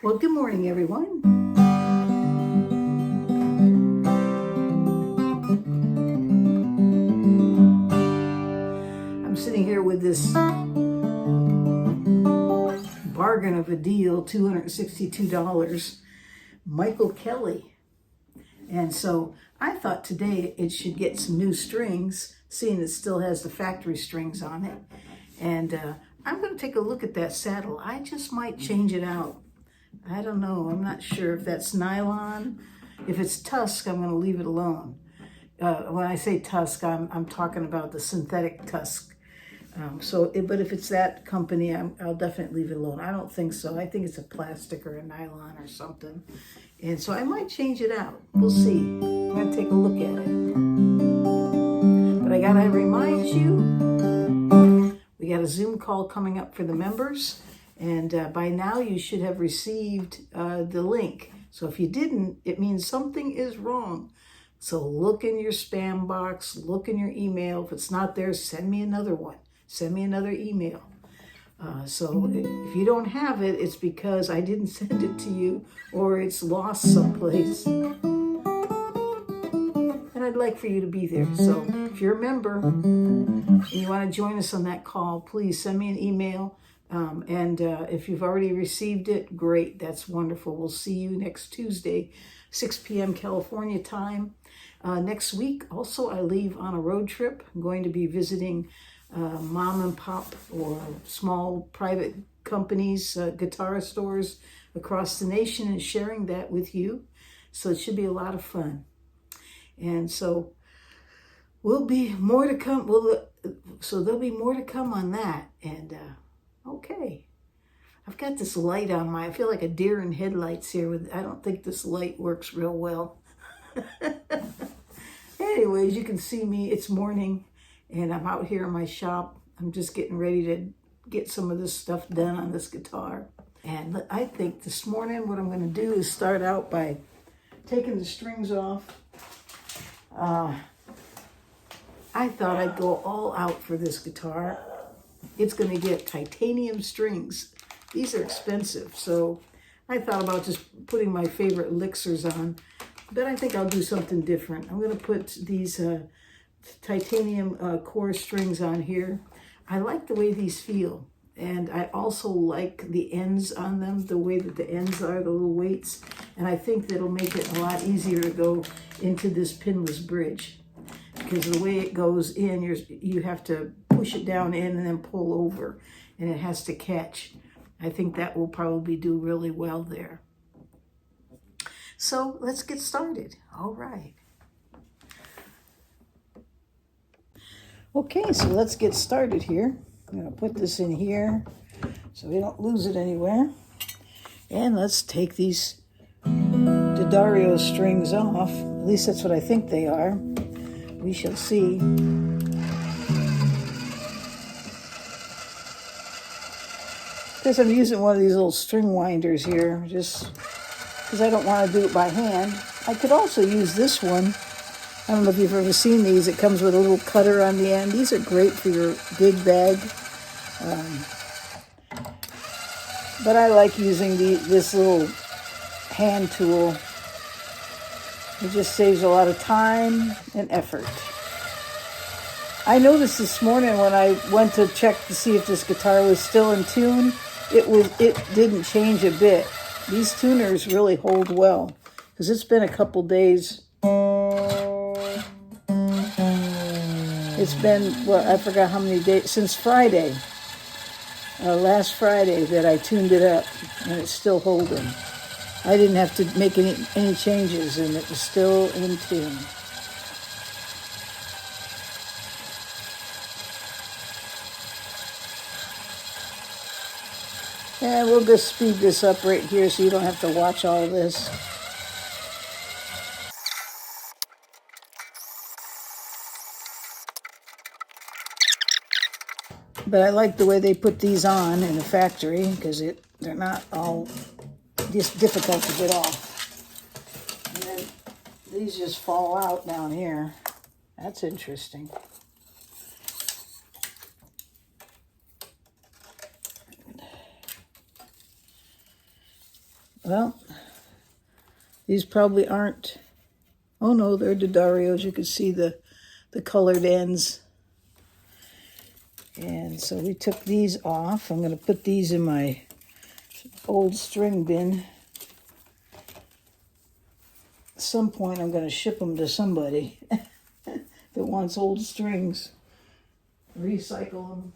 Well, good morning, everyone. I'm sitting here with this bargain of a deal, $262, Michael Kelly. And so I thought today it should get some new strings, seeing it still has the factory strings on it. And I'm going to take a look at that saddle. I just might change it out. I don't know. I'm not sure if that's nylon. If it's tusk, I'm going to leave it alone. When I say tusk, I'm talking about the synthetic tusk. But if it's that company, I'll definitely leave it alone. I don't think so. I think it's a plastic or a nylon or something. And so I might change it out. We'll see. I'm going to take a look at it. But I got to remind you, we got a Zoom call coming up for the members. And by now you should have received the link. So if you didn't, it means something is wrong. So look in your spam box, look in your email. If it's not there, send me another one. Send me another email. So if you don't have it, it's because I didn't send it to you or it's lost someplace. And I'd like for you to be there. So if you're a member and you want to join us on that call, please send me an email. If you've already received it, great. That's wonderful. We'll see you next Tuesday, 6 p.m. California time. Next week, also, I leave on a road trip. I'm going to be visiting mom and pop or small private companies, guitar stores across the nation and sharing that with you. So it should be a lot of fun. And so will be more to come. So there'll be more to come on that. And okay. I've got this light on I feel like a deer in headlights here. I don't think this light works real well. Anyways, you can see me. It's morning and I'm out here in my shop. I'm just getting ready to get some of this stuff done on this guitar. And I think this morning what I'm going to do is start out by taking the strings off. I thought I'd go all out for this guitar. It's going to get titanium strings. These are expensive, so I thought about just putting my favorite elixirs on, but I think I'll do something different. I'm going to put these titanium core strings on here. I like the way these feel, and I also like the ends on them, the way that the ends are, the little weights, and I think that'll make it a lot easier to go into this pinless bridge. Because the way it goes in, you have to push it down in and then pull over, and it has to catch. I think that will probably do really well there. So let's get started. All right. Okay, so let's get started here. I'm going to put this in here so we don't lose it anywhere. And let's take these D'Addario strings off. At least that's what I think they are. We shall see. Because I'm using one of these little string winders here, just because I don't want to do it by hand. I could also use this one. I don't know if you've ever seen these. It comes with a little cutter on the end. These are great for your gig bag. But I like using this little hand tool. It just saves a lot of time and effort. I noticed this morning when I went to check to see if this guitar was still in tune, it didn't change a bit. These tuners really hold well because it's been a couple days. It's been, well, I forgot how many days, since Friday, last Friday that I tuned it up, and it's still holding. I didn't have to make any changes, and it was still in tune. And we'll just speed this up right here so you don't have to watch all this. But I like the way they put these on in the factory because they're not all just difficult to get off. And then these just fall out down here. That's interesting. Well, these probably aren't, oh no, they're D'Addario. You can see the colored ends. And so we took these off. I'm going to put these in my old string bin. At some point I'm going to ship them to somebody that wants old strings. Recycle them.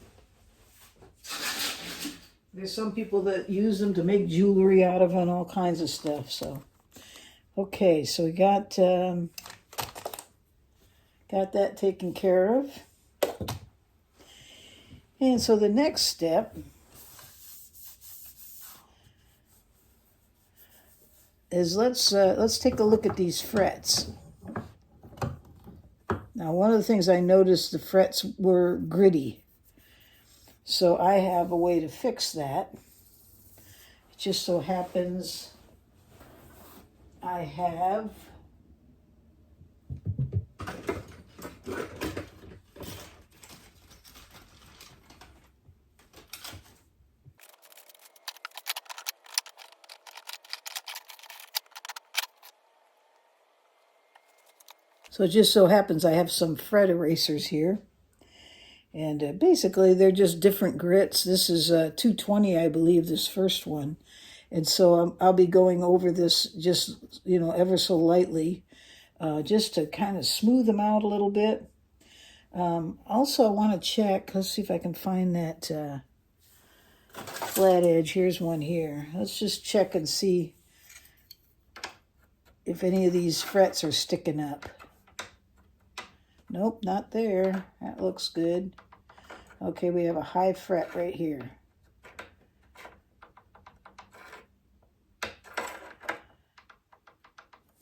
There's some people that use them to make jewelry out of and all kinds of stuff. So, okay, so we got that taken care of. And so the next step is let's take a look at these frets. Now, one of the things I noticed, the frets were gritty. So I have a way to fix that. It just so happens I have so it just so happens I have some fret erasers here. And basically, they're just different grits. This is 220, I believe, this first one. And so I'll be going over this just, ever so lightly, just to kind of smooth them out a little bit. Also, I want to check. Let's see if I can find that flat edge. Here's one here. Let's just check and see if any of these frets are sticking up. Nope, not there. That looks good. Okay, we have a high fret right here.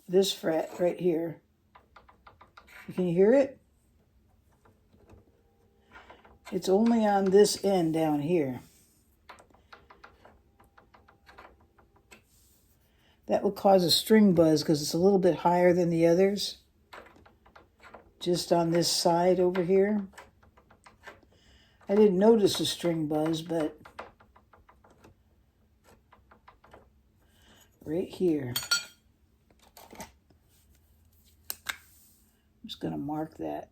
This fret right here. Can you hear it? It's only on this end down here. That will cause a string buzz because it's a little bit higher than the others. Just on this side over here. I didn't notice a string buzz, but right here. I'm just going to mark that.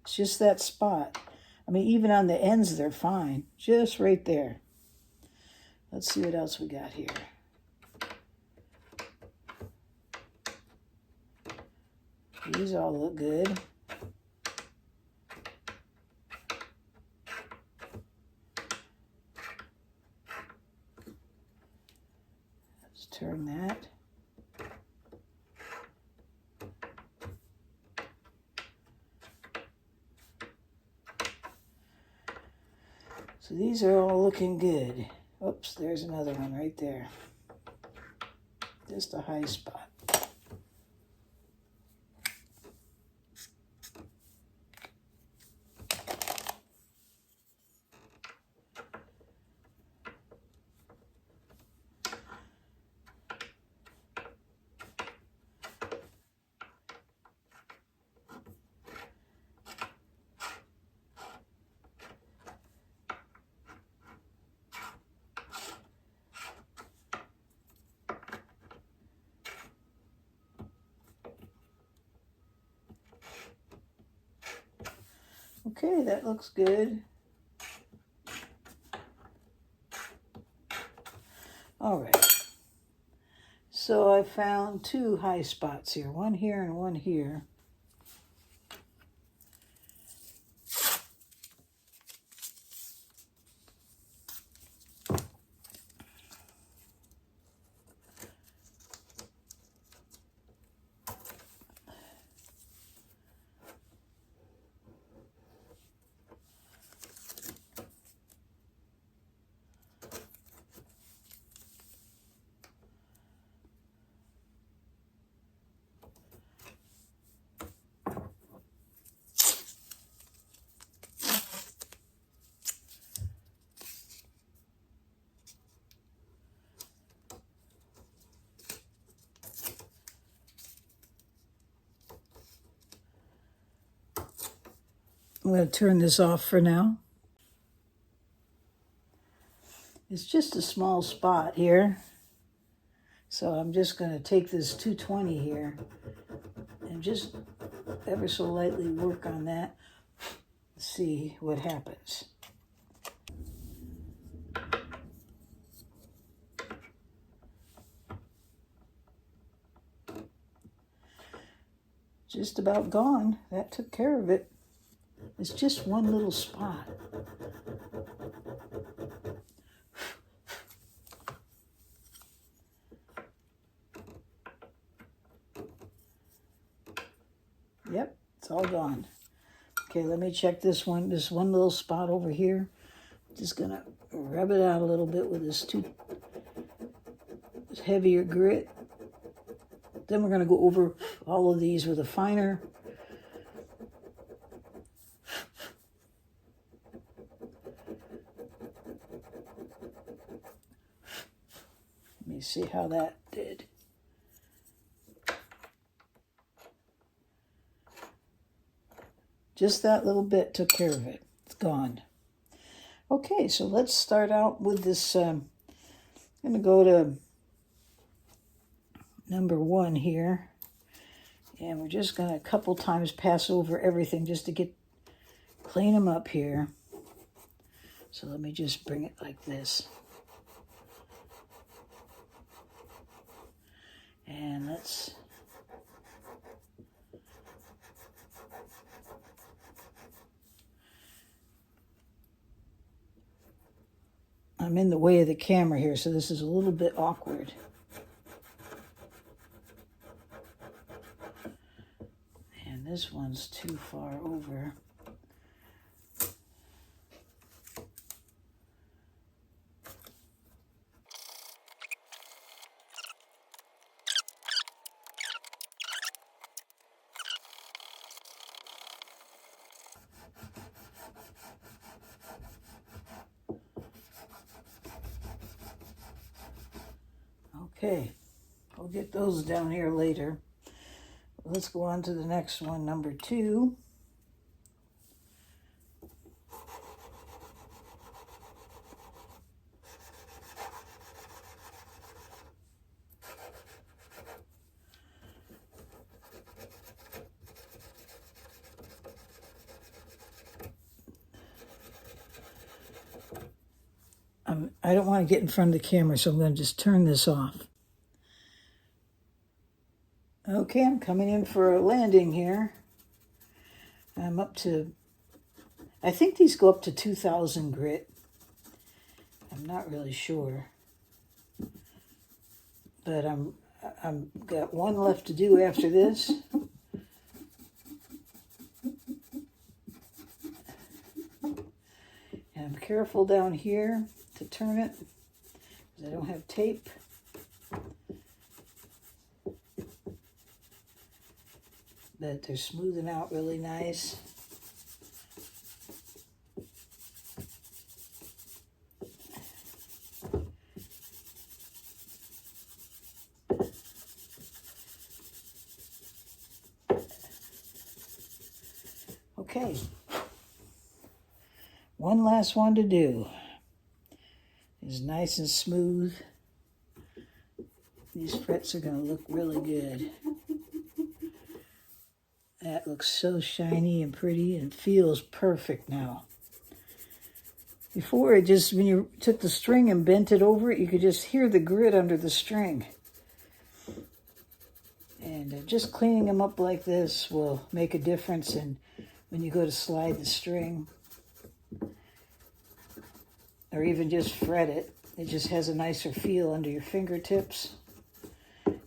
It's just that spot. I mean, even on the ends, they're fine. Just right there. Let's see what else we got here. These all look good. Let's turn that. So these are all looking good. Oops, there's another one right there. Just a high spot. Okay, that looks good. All right. So I found two high spots here, one here and one here. I'm going to turn this off for now. It's just a small spot here. So I'm just going to take this 220 here and just ever so lightly work on that. See what happens. Just about gone. That took care of it. It's just one little spot. Yep, it's all gone. Okay, let me check this one little spot over here. Just gonna rub it out a little bit with this heavier grit. Then we're gonna go over all of these with a finer. Let me see how that did. Just that little bit took care of it. It's gone. Okay, so let's start out with this. I'm going to go to number 1 here. And we're just going to a couple times pass over everything just to clean them up here. So let me just bring it like this. And let's... I'm in the way of the camera here, so this is a little bit awkward. And this one's too far over. Okay, we'll get those down here later. Let's go on to the next one, number 2. I don't want to get in front of the camera, so I'm going to just turn this off. Okay, I'm coming in for a landing here. I'm up to, I think these go up to 2,000 grit. I'm not really sure. But I'm got one left to do after this. And I'm careful down here to turn it, because I don't have tape. But they're smoothing out really nice. Okay, one last one to do. It's nice and smooth. These frets are going to look really good. That looks so shiny and pretty and feels perfect now. Before, it just, when you took the string and bent it over it, you could just hear the grit under the string. And just cleaning them up like this will make a difference in when you go to slide the string. Or even just fret it. It just has a nicer feel under your fingertips.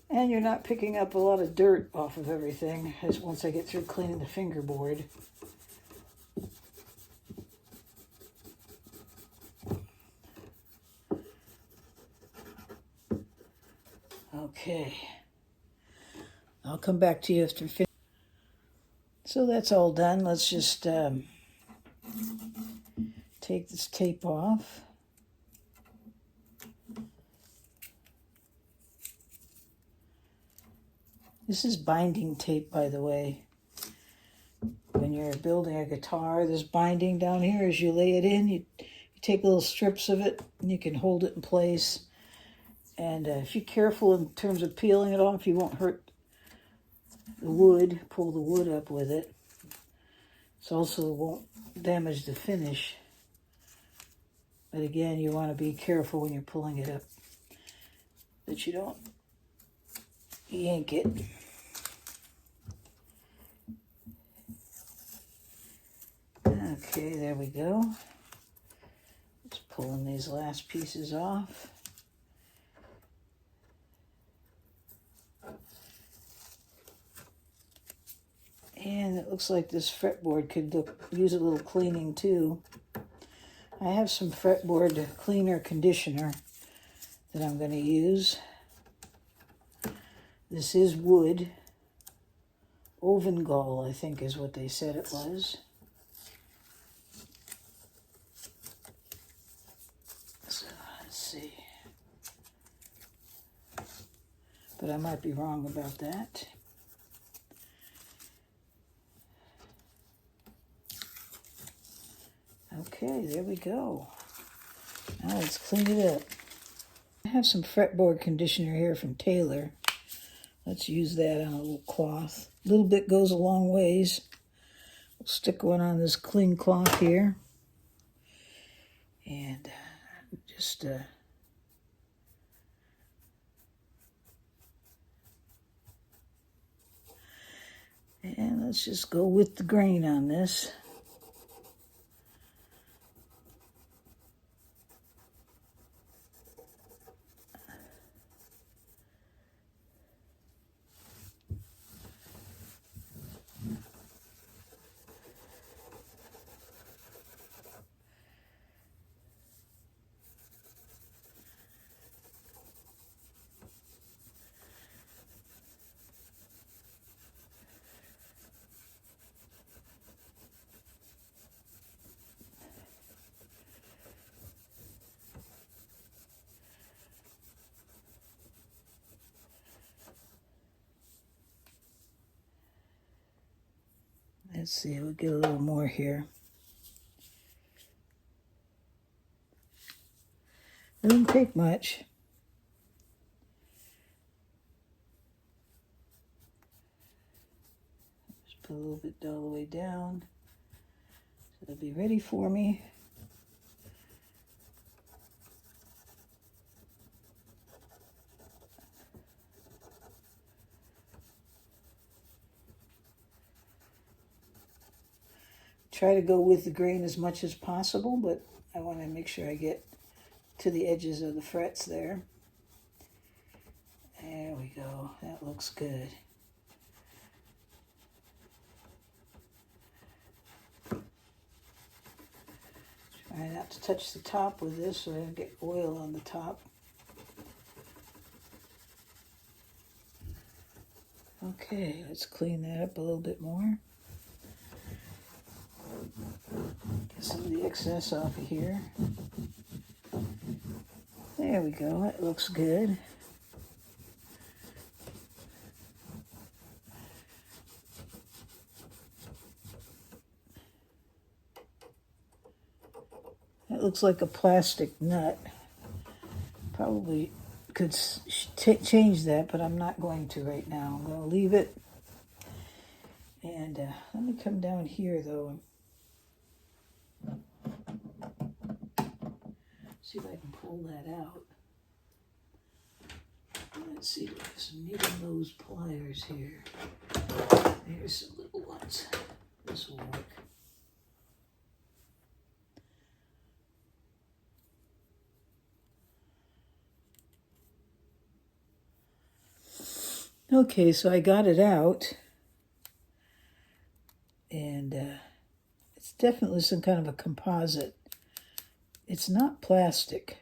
And you're not picking up a lot of dirt off of everything as once I get through cleaning the fingerboard. Okay. I'll come back to you after finish. So that's all done. Let's just take this tape off. This is binding tape, by the way. When when you're building a guitar, this binding down here, as you lay it in, you take little strips of it and you can hold it in place. And if you're careful in terms of peeling it off, you won't hurt the wood, pull the wood up with it. It also won't damage the finish. But again, you want to be careful when you're pulling it up that you don't yank it. Okay, there we go. Just pulling these last pieces off. And it looks like this fretboard could use a little cleaning too. I have some fretboard cleaner conditioner that I'm going to use. This is wood. Ovengall, I think is what they said it was. So, let's see. But I might be wrong about that. Okay, there we go. Now let's clean it up. I have some fretboard conditioner here from Taylor. Let's use that on a little cloth. A little bit goes a long ways. We'll stick one on this clean cloth here. And just and let's just go with the grain on this. Let's see, we'll get a little more here. It doesn't take much. Just put a little bit all the way down. So it'll be ready for me. Try to go with the grain as much as possible, but I want to make sure I get to the edges of the frets there. There we go. That looks good. Try not to touch the top with this so I don't get oil on the top. Okay, let's clean that up a little bit more. Get some of the excess off of here. There we go, that looks good. That looks like a plastic nut. Probably could change that, but I'm not going to right now. I'm going to leave it. And let me come down here though. See if I can pull that out. Let's see, there's some needle nose pliers here. Here's some little ones. This will work. Okay, so I got it out. And it's definitely some kind of a composite. It's not plastic.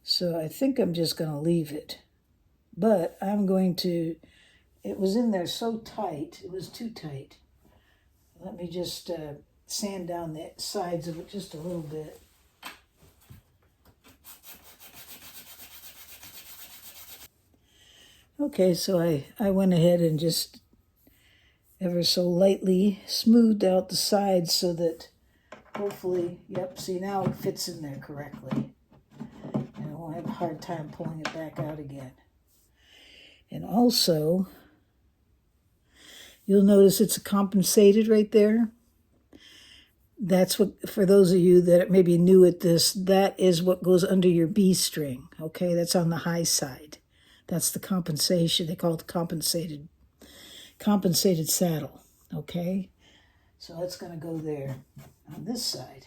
So I think I'm just going to leave it. But I'm going to, it was in there so tight, it was too tight. Let me just sand down the sides of it just a little bit. Okay, so I went ahead and just ever so lightly smoothed out the sides so that hopefully, yep, see now it fits in there correctly. And I won't have a hard time pulling it back out again. And also, you'll notice it's compensated right there. That's what, for those of you that may be new at this, that is what goes under your B string, okay? That's on the high side. That's the compensation. They call it the compensated saddle, okay? So that's going to go there on this side.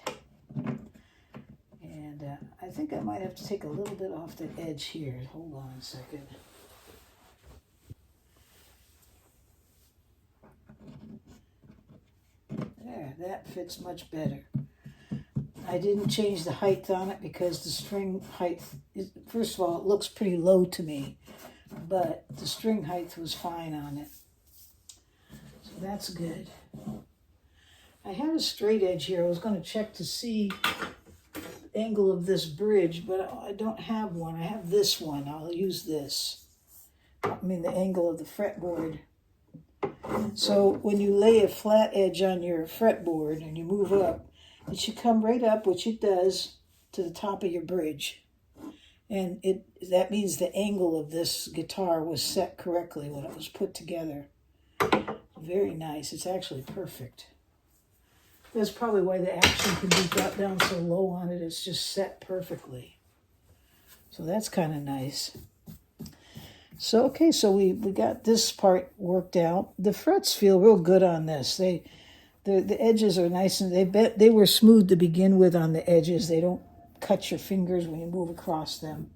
And I think I might have to take a little bit off the edge here. Hold on a second. There, that fits much better. I didn't change the height on it because the string height, first of all, it looks pretty low to me, but the string height was fine on it. So that's good. I have a straight edge here. I was going to check to see the angle of this bridge, but I don't have one. I have this one. I'll use this. I mean the angle of the fretboard. So when you lay a flat edge on your fretboard and you move up, it should come right up, which it does, to the top of your bridge. And that means the angle of this guitar was set correctly when it was put together. Very nice. It's actually perfect. That's probably why the action can be brought down so low on it. It's just set perfectly. So that's kind of nice. So, okay, so we got this part worked out. The frets feel real good on this. The edges are nice, and they were smooth to begin with on the edges. They don't cut your fingers when you move across them.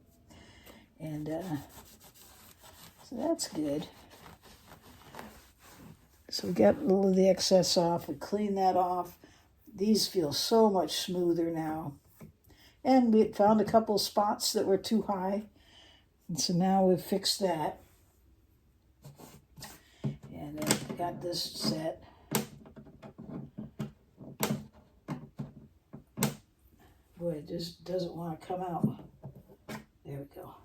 And so that's good. So we got a little of the excess off. We cleaned that off. These feel so much smoother now. And we found a couple spots that were too high. And so now we've fixed that. And then got this set. Boy, it just doesn't want to come out. There we go.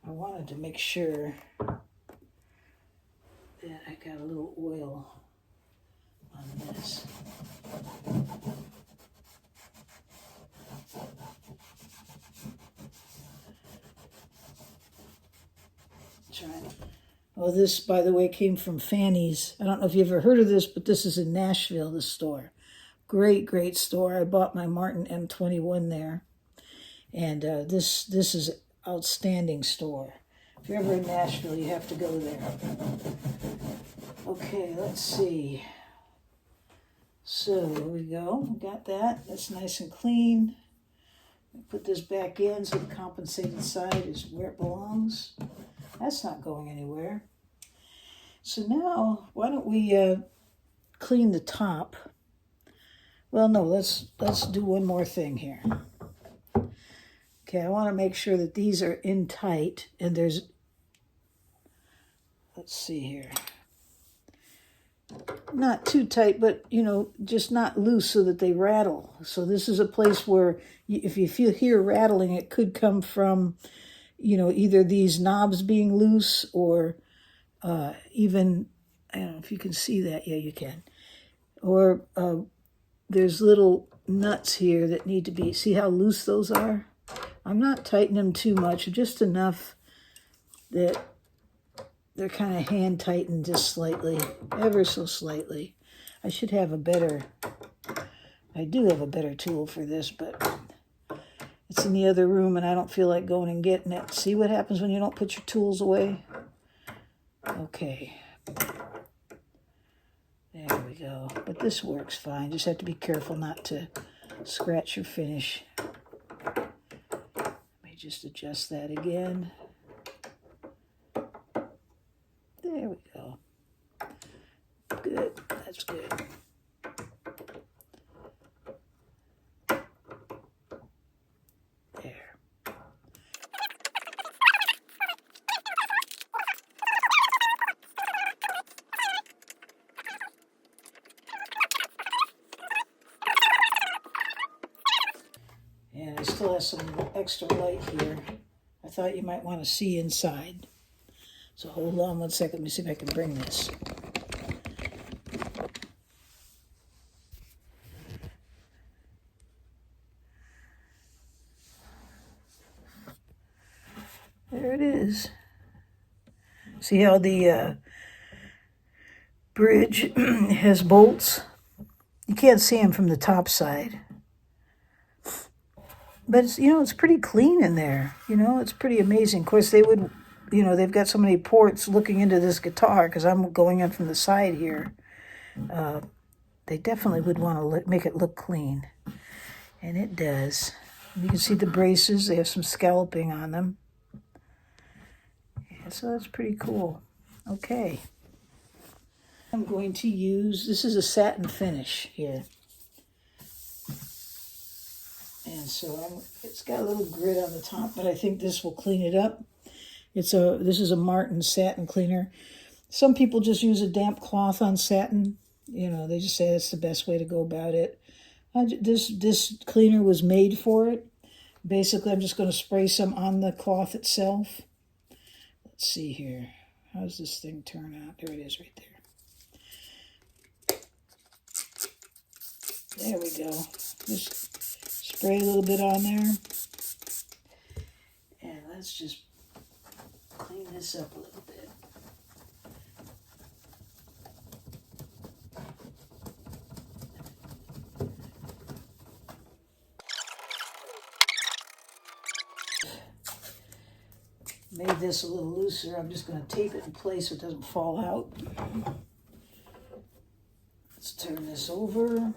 I wanted to make sure that I got a little oil on this. Oh, this, by the way, came from Fanny's. I don't know if you ever heard of this, but this is in Nashville, this store. Great, great store. I bought my Martin M21 there. And this is an outstanding store. If you're ever in Nashville, you have to go there. Okay, let's see. So, here we go. Got that. That's nice and clean. Put this back in so the compensated side is where it belongs. That's not going anywhere. So now, why don't we clean the top? Well, no, let's do one more thing here. Okay, I want to make sure that these are in tight, and there's, let's see here. Not too tight, but, you know, just not loose so that they rattle. So this is a place where if you hear rattling, it could come from, you know, either these knobs being loose or even, I don't know if you can see that. Yeah, you can. Or there's little nuts here that need to be, see how loose those are? I'm not tightening them too much, just enough that they're kind of hand tightened just slightly, ever so slightly. I should have I do have a better tool for this, but it's in the other room and I don't feel like going and getting it. See what happens when you don't put your tools away? Okay. There we go. But this works fine. Just have to be careful not to scratch your finish. Let me just adjust that again. There we go. Good. That's good. There. And I still have some extra light here. I thought you might want to see inside. So hold on one second. Let me see if I can bring this. There it is. See how the bridge has bolts? You can't see them from the top side. But it's, you know, it's pretty clean in there. You know, it's pretty amazing. Of course, they would, you know, they've got so many ports looking into this guitar because I'm going in from the side here. They definitely would want to make it look clean. And it does. You can see the braces. They have some scalloping on them. Yeah, so that's pretty cool. Okay. I'm going to use, this is a satin finish here. And so it's got a little grit on the top, but I think this will clean it up. This is a Martin satin cleaner. Some people just use a damp cloth on satin. You know, they just say that's the best way to go about it. This cleaner was made for it. Basically, I'm just going to spray some on the cloth itself. Let's see here. How does this thing turn out? There it is right there. There we go. Just spray a little bit on there. And let's just clean this up a little bit. Made this a little looser. I'm just going to tape it in place so it doesn't fall out. Let's turn this over.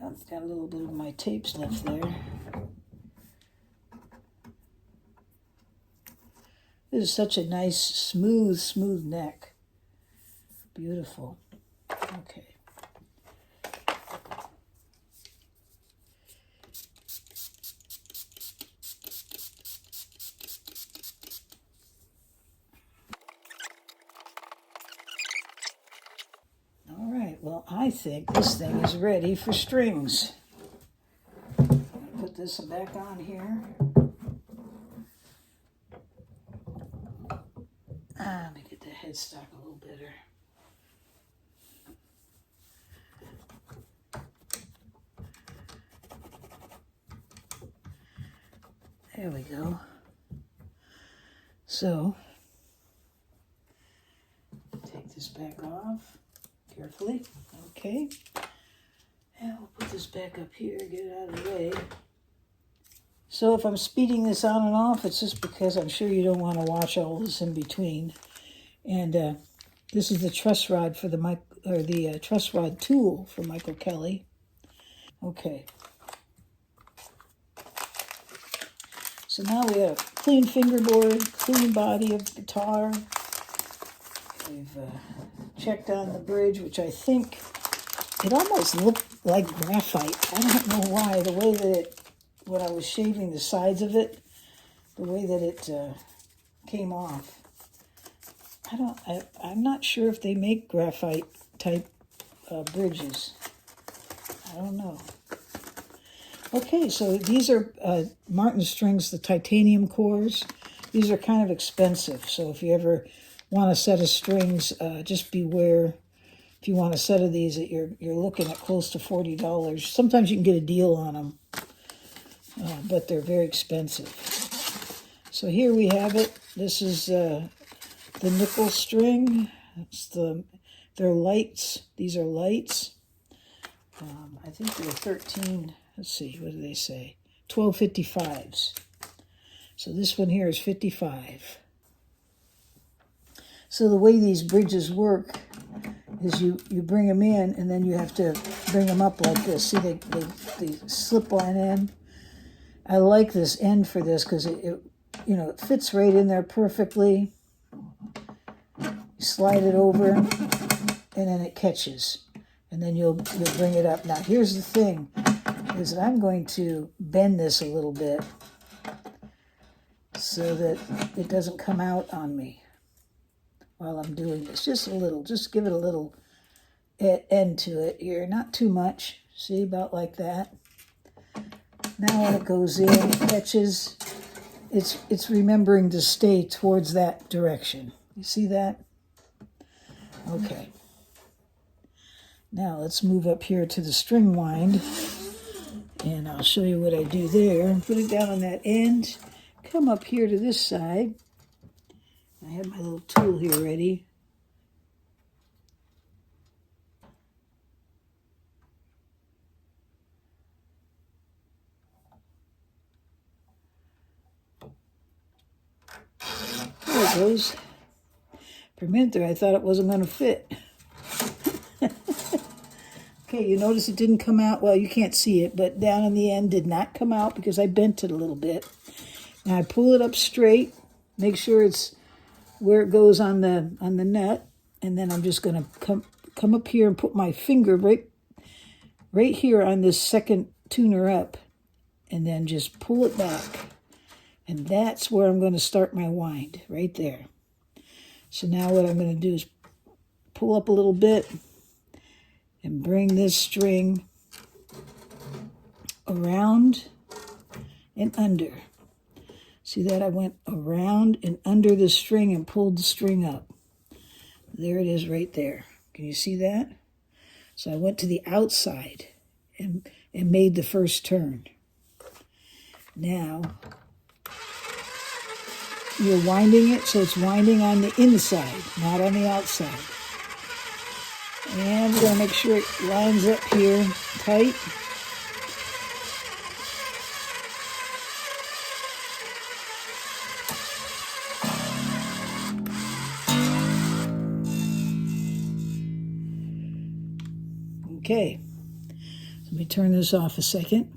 I've got a little bit of my tapes left there. This is such a nice, smooth neck. Beautiful. Okay. All right, well, I think this thing is ready for strings. Put this back on here. Let me get the headstock a little better. There we go. So, take this back off carefully. Okay. And we'll put this back up here, get it out of the way. So if I'm speeding this on and off, it's just because I'm sure you don't want to watch all this in between. And this is the truss rod for the truss rod tool for Michael Kelly. Okay. So now we have a clean fingerboard, clean body of the guitar. We've checked on the bridge, which I think it almost looked like graphite. I don't know why. The way that when I was shaving the sides of it, the way that it came off. I'm not sure if they make graphite type bridges. I don't know. Okay, so these are Martin strings, the titanium cores. These are kind of expensive, so if you ever want a set of strings, just beware. If you want a set of these, that you're looking at close to $40. Sometimes you can get a deal on them, but they're very expensive. So here we have it. This is the nickel string. They're lights. These are lights. I think they're 13. Let's see, what do they say? 1255s. So this one here is 55. So the way these bridges work is you bring them in and then you have to bring them up like this. See, they slip on in. I like this end for this because it fits right in there perfectly. You slide it over and then it catches. And then you'll bring it up. Now here's the thing, is that I'm going to bend this a little bit so that it doesn't come out on me while I'm doing this. Just a little, just give it a little end to it here, not too much. See, about like that. Now when it goes in, it catches, it's remembering to stay towards that direction. You see that? Okay. Now let's move up here to the string wind, and I'll show you what I do there. Put it down on that end, come up here to this side. I have my little tool here ready. There it goes. For a minute there, I thought it wasn't going to fit. Okay, you notice it didn't come out. Well, you can't see it, but down in the end did not come out because I bent it a little bit. Now I pull it up straight, make sure it's where it goes on the nut, and then I'm just going to come up here and put my finger right here on this second tuner up, and then just pull it back. And that's where I'm going to start my wind, right there. So now what I'm going to do is pull up a little bit and bring this string around and under. See that? I went around and under the string and pulled the string up. There it is right there. Can you see that? So I went to the outside and made the first turn. Now, you're winding it so it's winding on the inside, not on the outside. And we're going to make sure it lines up here tight. Okay, let me turn this off a second.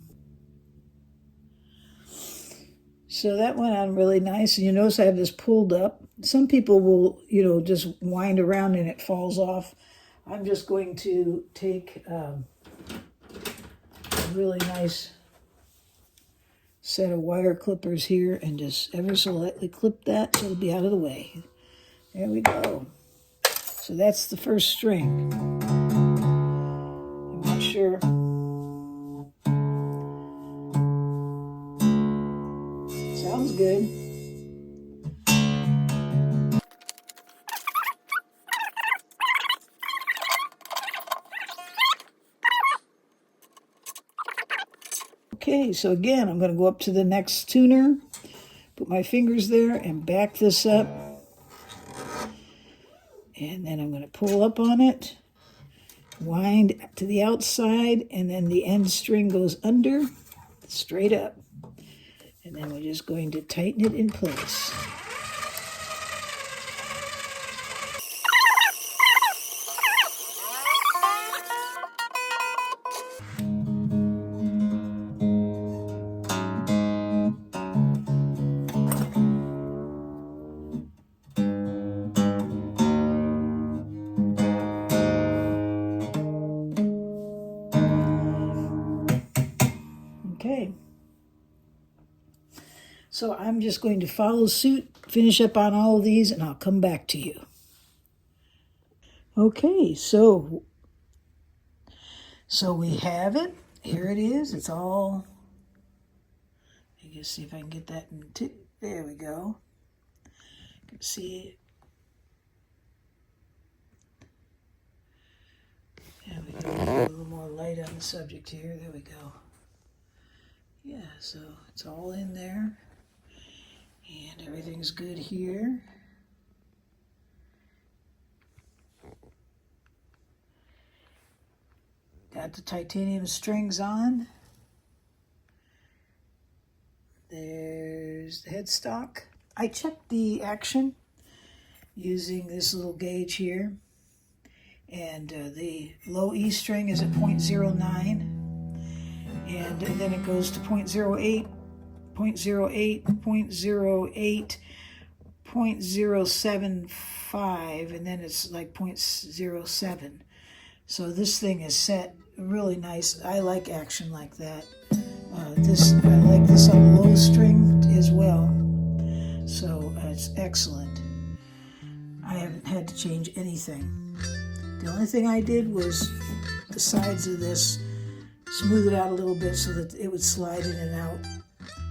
So that went on really nice, and you notice I have this pulled up. Some people will, just wind around and it falls off. I'm just going to take a really nice set of wire clippers here and just ever so lightly clip that so it'll be out of the way. There we go. So that's the first string. I'm not sure. Sounds good. Okay, so again, I'm going to go up to the next tuner, put my fingers there and back this up. And then I'm going to pull up on it, wind to the outside, and then the end string goes under, straight up. And then we're just going to tighten it in place. Okay. So I'm just going to follow suit, finish up on all of these, and I'll come back to you. Okay, so we have it. Here it is. It's all, I guess, see if I can get that into, there we go. You can see it. There we go. A little more light on the subject here. There we go. Yeah, so it's all in there. And everything's good here. Got the titanium strings on. There's the headstock. I checked the action using this little gauge here. And the low E string is at 0.09. And then it goes to 0.08. 0.08, 0.08, 0.075, and then it's like 0.07. So this thing is set really nice. I like action like that. I like this on low string as well. So it's excellent. I haven't had to change anything. The only thing I did was the sides of this, smooth it out a little bit so that it would slide in and out.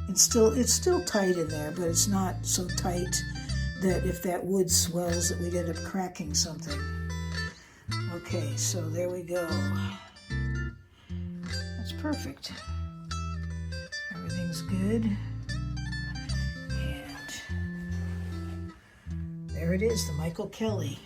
It's still tight in there, but it's not so tight that if that wood swells that we'd end up cracking something. Okay, so there we go. That's perfect. Everything's good. There it is, the Michael Kelly.